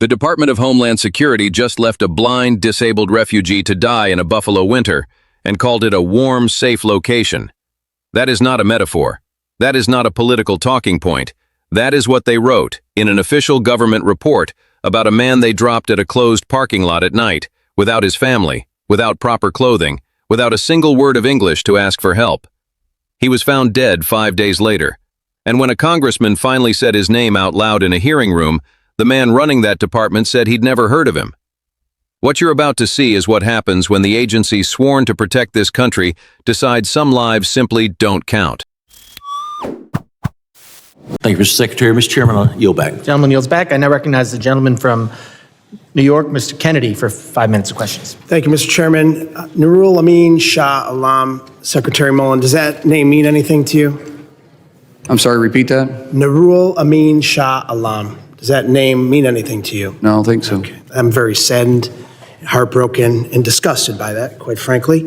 The Department of Homeland Security just left a blind, disabled refugee to die in a Buffalo winter and called it a warm, safe location. That is not a metaphor. That is not a political talking point. That is what they wrote in an official government report about a man they dropped at a closed parking lot at night, without his family, without proper clothing, without a single word of English to ask for help. He was found dead 5 days later. And when a congressman finally said his name out loud in a hearing room, the man running that department said he'd never heard of him. What you're about to see is what happens when the agency sworn to protect this country decides some lives simply don't count. Thank you, Mr. Secretary. Mr. Chairman, I'll yield back. Gentleman yields back. I now recognize the gentleman from New York, Mr. Kennedy, for 5 minutes of questions. Thank you, Mr. Chairman. Nurul Amin Shah Alam, Secretary Mullen, does that name mean anything to you? I'm sorry, repeat that? Nurul Amin Shah Alam. Does that name mean anything to you? No, I don't think so. Okay. I'm very saddened, heartbroken, and disgusted by that, quite frankly.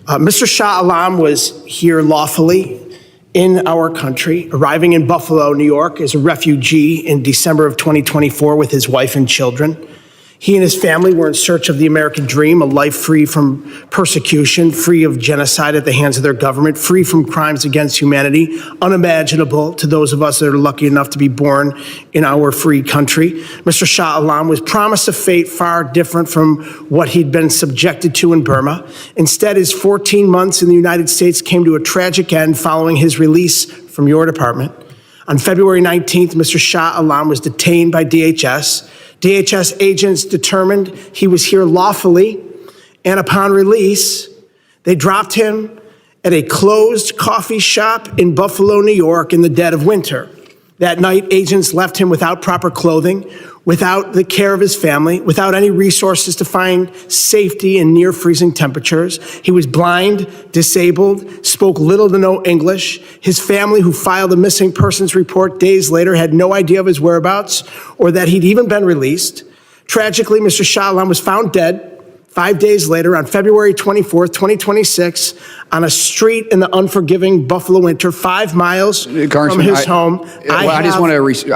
Mr. Shah Alam was here lawfully in our country, arriving in Buffalo, New York, as a refugee in December of 2024 with his wife and children. He and his family were in search of the American dream, a life free from persecution, free of genocide at the hands of their government, free from crimes against humanity, unimaginable to those of us that are lucky enough to be born in our free country. Mr. Shah Alam was promised a fate far different from what he'd been subjected to in Burma. Instead, his 14 months in the United States came to a tragic end following his release from your department. On February 19th, Mr. Shah Alam was detained by DHS. DHS agents determined he was here lawfully, and upon release, they dropped him at a closed coffee shop in Buffalo, New York in the dead of winter. That night, agents left him without proper clothing, without the care of his family, without any resources to find safety in near freezing temperatures. He was blind, disabled, spoke little to no English. His family, who filed a missing persons report days later, had no idea of his whereabouts or that he'd even been released. Tragically, Mr. Shah Alam was found dead 5 days later on February 24th, 2026, on a street in the unforgiving Buffalo winter, 5 miles from his home. I just want to say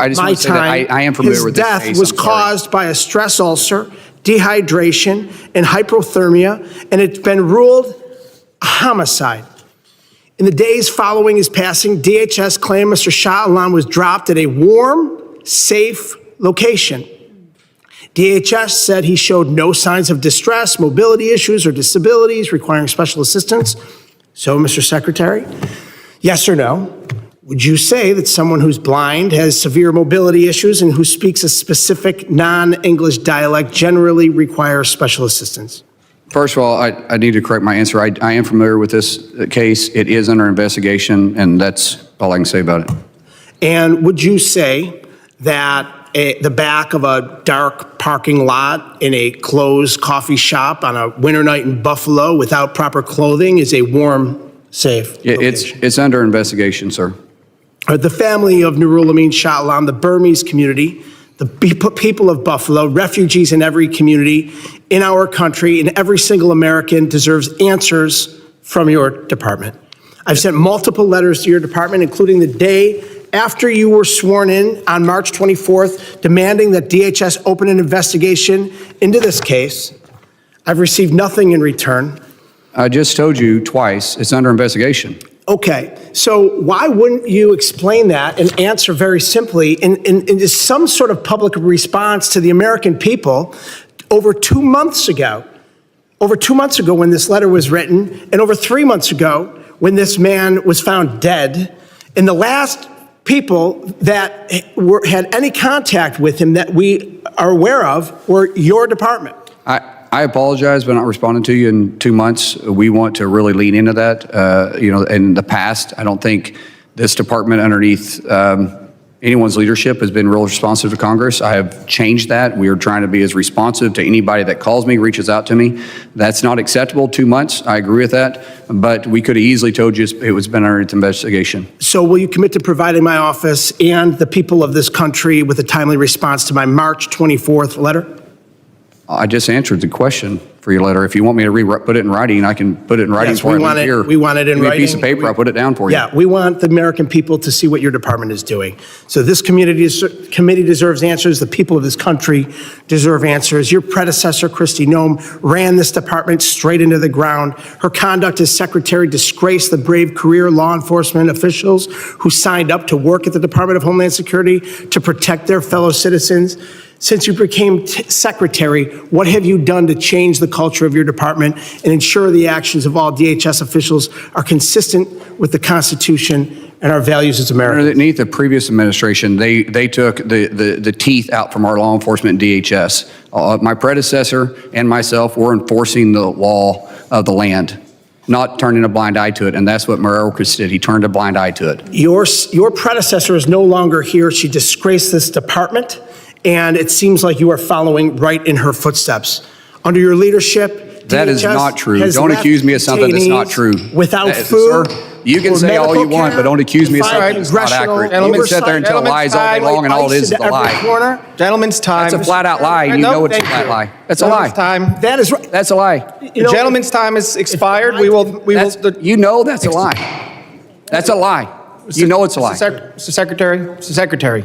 that I am familiar with this case. His death was caused by a stress ulcer, dehydration, and hypothermia, and it's been ruled a homicide. In the days following his passing, DHS claimed Mr. Shah Alam was dropped at a warm, safe location. DHS said he showed no signs of distress, mobility issues, or disabilities requiring special assistance. So, Mr. Secretary, yes or no, would you say that someone who's blind, has severe mobility issues, and who speaks a specific non-English dialect generally requires special assistance? First of all, I need to correct my answer. I am familiar with this case. It is under investigation, and that's all I can say about it. And would you say that the back of a dark parking lot in a closed coffee shop on a winter night in Buffalo without proper clothing is a warm, safe location? It's under investigation, sir. The family of Nurul Amin Shah Alam, the Burmese community, the people of Buffalo, refugees in every community in our country, and every single American deserves answers from your department. I've sent multiple letters to your department, including the day after you were sworn in on March 24th, demanding that DHS open an investigation into this case. I've received nothing in return. I just told you twice, it's under investigation. Okay, so why wouldn't you explain that and answer very simply in some sort of public response to the American people over 2 months ago? Over 2 months ago when this letter was written, and over 3 months ago when this man was found dead, and the last people that had any contact with him that we are aware of were your department. I apologize for not responding to you in 2 months. We want to really lean into that. In the past, I don't think this department underneath anyone's leadership has been real responsive to Congress. I have changed that. We are trying to be as responsive to anybody that calls me, reaches out to me. That's not acceptable, 2 months. I agree with that. But we could have easily told you it was been under investigation. So will you commit to providing my office and the people of this country with a timely response to my March 24th letter? I just answered the question for your letter. If you want me to put it in writing, I can put it in writing Yes, for we you want it- here. we want it in Give me a piece of writing. paper, I'll put it down for you. Yeah, we want the American people to see what your department is doing. So this committee deserves answers. The people of this country deserve answers. Your predecessor, Kristi Noem, ran this department straight into the ground. Her conduct as secretary disgraced the brave career law enforcement officials who signed up to work at the Department of Homeland Security to protect their fellow citizens. Since you became secretary, what have you done to change the culture of your department and ensure the actions of all DHS officials are consistent with the Constitution and our values as Americans? Underneath the previous administration, they took the teeth out from our law enforcement DHS. My predecessor and myself were enforcing the law of the land, not turning a blind eye to it, and that's what Mayorkas did. He turned a blind eye to it. Your predecessor is no longer here. She disgraced this department, and it seems like you are following right in her footsteps. Under your leadership, That is DHS not true. has Don't left accuse me of something that's not detainees true. Without Sir, food. you can or say all medical you want, care, but don't accuse me of defied something that's not congressional accurate. Gentlemen, You can sit there and tell gentlemen's lies all day time. long, and all it is Ice a into lie. every corner. Gentlemen's time. That's a flat-out lie, and you No, know it's a thank flat you. lie. That's a lie. Gentlemen's time. That is right. That's a lie. You know, Gentlemen's time is expired. We will. You know that's a lie. That's a lie. You know it's a lie. Mr. Secretary. Mr. Secretary.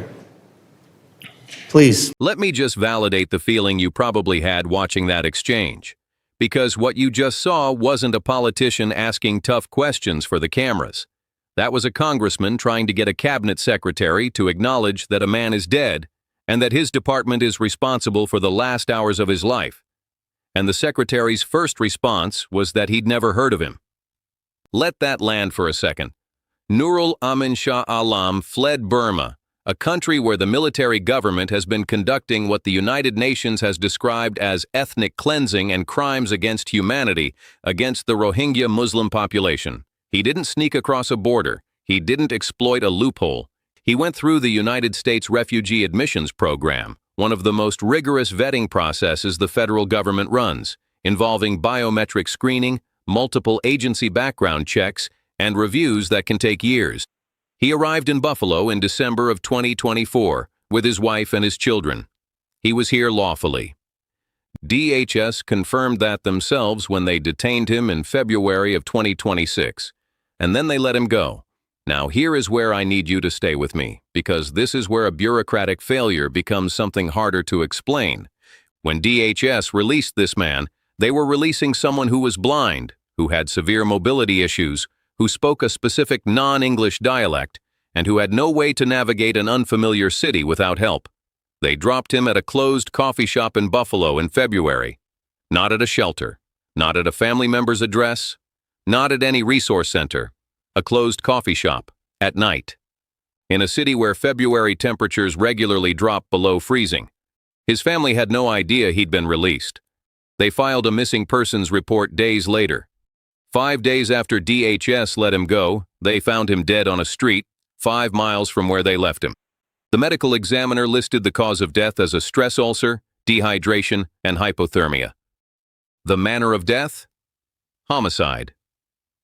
Please. Let me just validate the feeling you probably had watching that exchange. Because what you just saw wasn't a politician asking tough questions for the cameras. That was a congressman trying to get a cabinet secretary to acknowledge that a man is dead and that his department is responsible for the last hours of his life. And the secretary's first response was that he'd never heard of him. Let that land for a second. Nurul Amin Shah Alam fled Burma, a country where the military government has been conducting what the United Nations has described as ethnic cleansing and crimes against humanity against the Rohingya Muslim population. He didn't sneak across a border. He didn't exploit a loophole. He went through the United States Refugee Admissions Program, one of the most rigorous vetting processes the federal government runs, involving biometric screening, multiple agency background checks, and reviews that can take years. He arrived in Buffalo in December of 2024 with his wife and his children. He was here lawfully. DHS confirmed that themselves when they detained him in February of 2026, and then they let him go. Now here is where I need you to stay with me, because this is where a bureaucratic failure becomes something harder to explain. When DHS released this man, they were releasing someone who was blind, who had severe mobility issues, who spoke a specific non-English dialect, and who had no way to navigate an unfamiliar city without help. They dropped him at a closed coffee shop in Buffalo in February. Not at a shelter, not at a family member's address, not at any resource center. A closed coffee shop, at night. In a city where February temperatures regularly drop below freezing. His family had no idea he'd been released. They filed a missing persons report days later. 5 days after DHS let him go, they found him dead on a street 5 miles from where they left him. The medical examiner listed the cause of death as a stress ulcer, dehydration, and hypothermia. The manner of death? Homicide.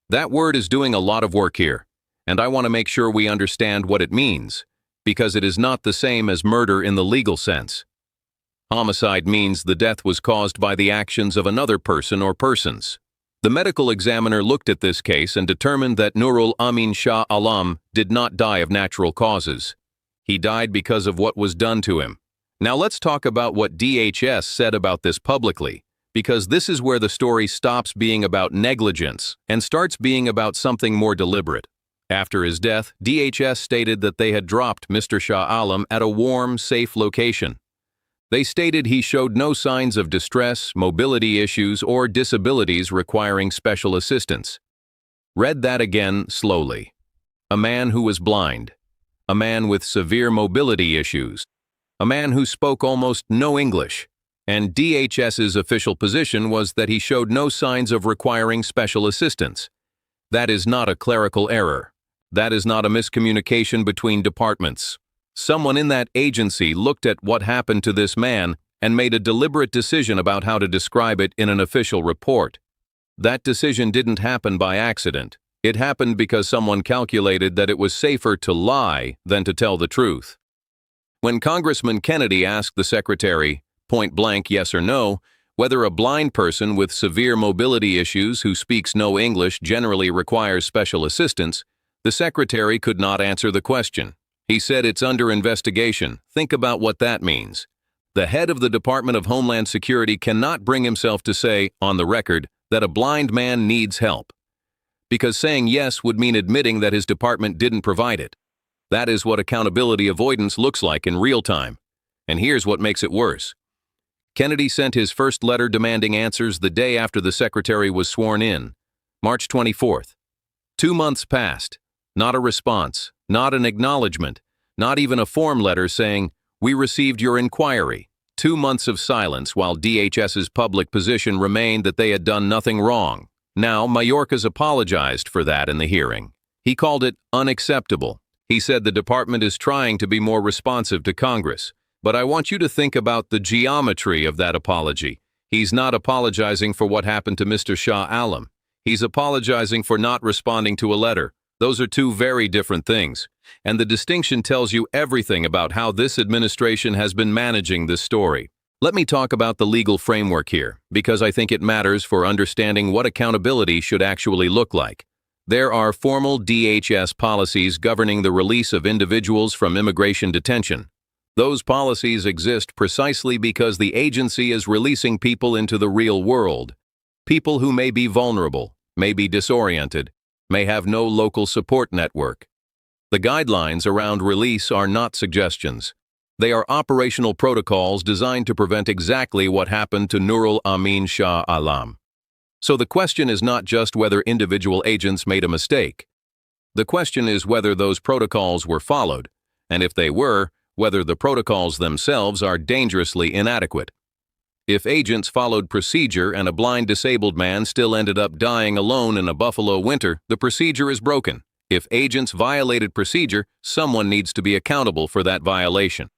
That word is doing a lot of work here, and I want to make sure we understand what it means, because it is not the same as murder in the legal sense. Homicide means the death was caused by the actions of another person or persons. The medical examiner looked at this case and determined that Nurul Amin Shah Alam did not die of natural causes. He died because of what was done to him. Now let's talk about what DHS said about this publicly, because this is where the story stops being about negligence and starts being about something more deliberate. After his death, DHS stated that they had dropped Mr. Shah Alam at a warm, safe location. They stated he showed no signs of distress, mobility issues, or disabilities requiring special assistance. Read that again slowly. A man who was blind. A man with severe mobility issues. A man who spoke almost no English. And DHS's official position was that he showed no signs of requiring special assistance. That is not a clerical error. That is not a miscommunication between departments. Someone in that agency looked at what happened to this man and made a deliberate decision about how to describe it in an official report. That decision didn't happen by accident. It happened because someone calculated that it was safer to lie than to tell the truth. When Congressman Kennedy asked the secretary, point blank, yes or no, Whether a blind person with severe mobility issues who speaks no English generally requires special assistance, the secretary could not answer the question. He said it's under investigation. Think about what that means. The head of the Department of Homeland Security cannot bring himself to say, on the record, that a blind man needs help. Because saying yes would mean admitting that his department didn't provide it. That is what accountability avoidance looks like in real time. And here's what makes it worse. Kennedy sent his first letter demanding answers the day after the secretary was sworn in, March 24th. 2 months passed. Not a response, not an acknowledgement, not even a form letter saying, "We received your inquiry." 2 months of silence while DHS's public position remained that they had done nothing wrong. Now, Mayorkas apologized for that in the hearing. He called it unacceptable. He said the department is trying to be more responsive to Congress. But I want you to think about the geometry of that apology. He's not apologizing for what happened to Mr. Shah Alam. He's apologizing for not responding to a letter. Those are two very different things. And the distinction tells you everything about how this administration has been managing this story. Let me talk about the legal framework here, because I think it matters for understanding what accountability should actually look like. There are formal DHS policies governing the release of individuals from immigration detention. Those policies exist precisely because the agency is releasing people into the real world. People who may be vulnerable, may be disoriented, may have no local support network. The guidelines around release are not suggestions. They are operational protocols designed to prevent exactly what happened to Nurul Amin Shah Alam. So the question is not just whether individual agents made a mistake. The question is whether those protocols were followed, and if they were, whether the protocols themselves are dangerously inadequate. If agents followed procedure and a blind disabled man still ended up dying alone in a Buffalo winter, the procedure is broken. If agents violated procedure, someone needs to be accountable for that violation.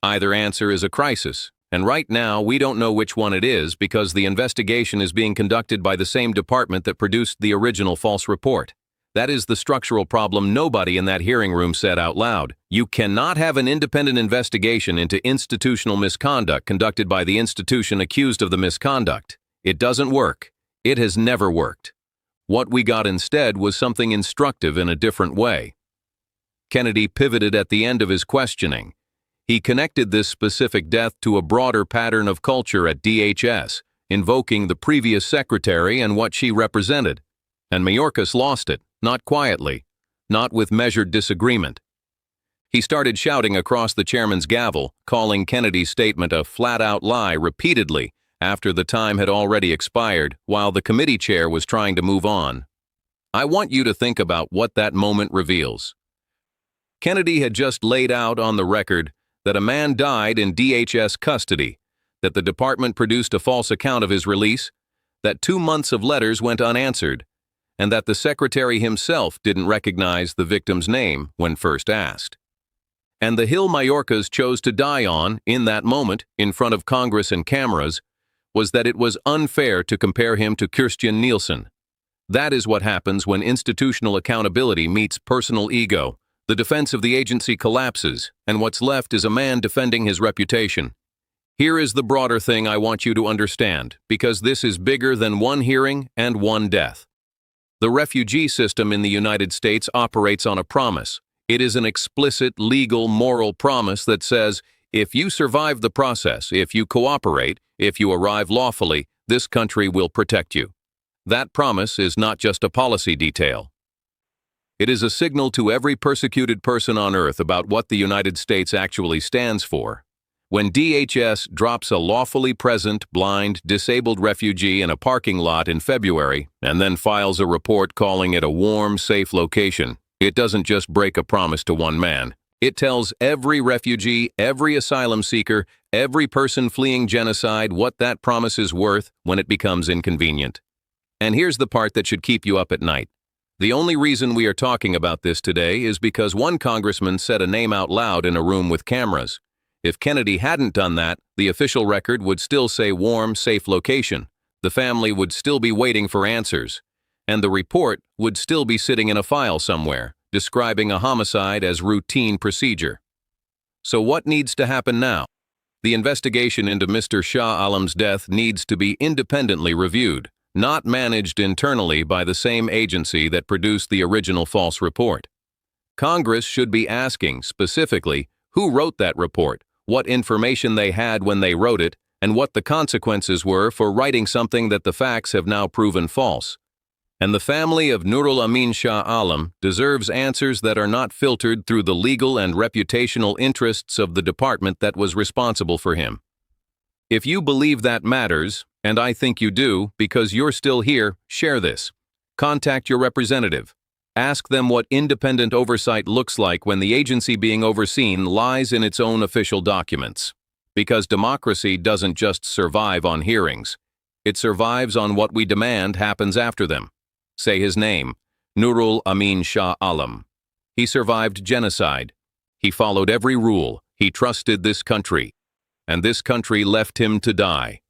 Either answer is a crisis, and right now we don't know which one it is because the investigation is being conducted by the same department that produced the original false report. That is the structural problem nobody in that hearing room said out loud. You cannot have an independent investigation into institutional misconduct conducted by the institution accused of the misconduct. It doesn't work. It has never worked. What we got instead was something instructive in a different way. Kennedy pivoted at the end of his questioning. He connected this specific death to a broader pattern of culture at DHS, invoking the previous secretary and what she represented. And Mayorkas lost it. Not quietly, not with measured disagreement. He started shouting across the chairman's gavel, calling Kennedy's statement a flat-out lie repeatedly after the time had already expired, while the committee chair was trying to move on. I want you to think about what that moment reveals. Kennedy had just laid out on the record that a man died in DHS custody, that the department produced a false account of his release, that 2 months of letters went unanswered, and that the secretary himself didn't recognize the victim's name when first asked. And the hill Mayorkas chose to die on, in that moment, in front of Congress and cameras, was that it was unfair to compare him to Kirstjen Nielsen. That is what happens when institutional accountability meets personal ego. The defense of the agency collapses, and what's left is a man defending his reputation. Here is the broader thing I want you to understand, because this is bigger than one hearing and one death. The refugee system in the United States operates on a promise. It is an explicit, legal, moral promise that says, if you survive the process, if you cooperate, if you arrive lawfully, this country will protect you. That promise is not just a policy detail. It is a signal to every persecuted person on earth about what the United States actually stands for. When DHS drops a lawfully present, blind, disabled refugee in a parking lot in February and then files a report calling it a warm, safe location, it doesn't just break a promise to one man. It tells every refugee, every asylum seeker, every person fleeing genocide what that promise is worth when it becomes inconvenient. And here's the part that should keep you up at night. The only reason we are talking about this today is because one congressman said a name out loud in a room with cameras. If Kennedy hadn't done that, the official record would still say warm, safe location. The family would still be waiting for answers. And the report would still be sitting in a file somewhere, describing a homicide as routine procedure. So what needs to happen now? The investigation into Mr. Shah Alam's death needs to be independently reviewed, not managed internally by the same agency that produced the original false report. Congress should be asking, specifically, who wrote that report, what information they had when they wrote it, and what the consequences were for writing something that the facts have now proven false. And the family of Nurul Amin Shah Alam deserves answers that are not filtered through the legal and reputational interests of the department that was responsible for him. If you believe that matters, and I think you do because you're still here, share this. Contact your representative. Ask them what independent oversight looks like when the agency being overseen lies in its own official documents. Because democracy doesn't just survive on hearings. It survives on what we demand happens after them. Say his name, Nurul Amin Shah Alam. He survived genocide. He followed every rule. He trusted this country. And this country left him to die.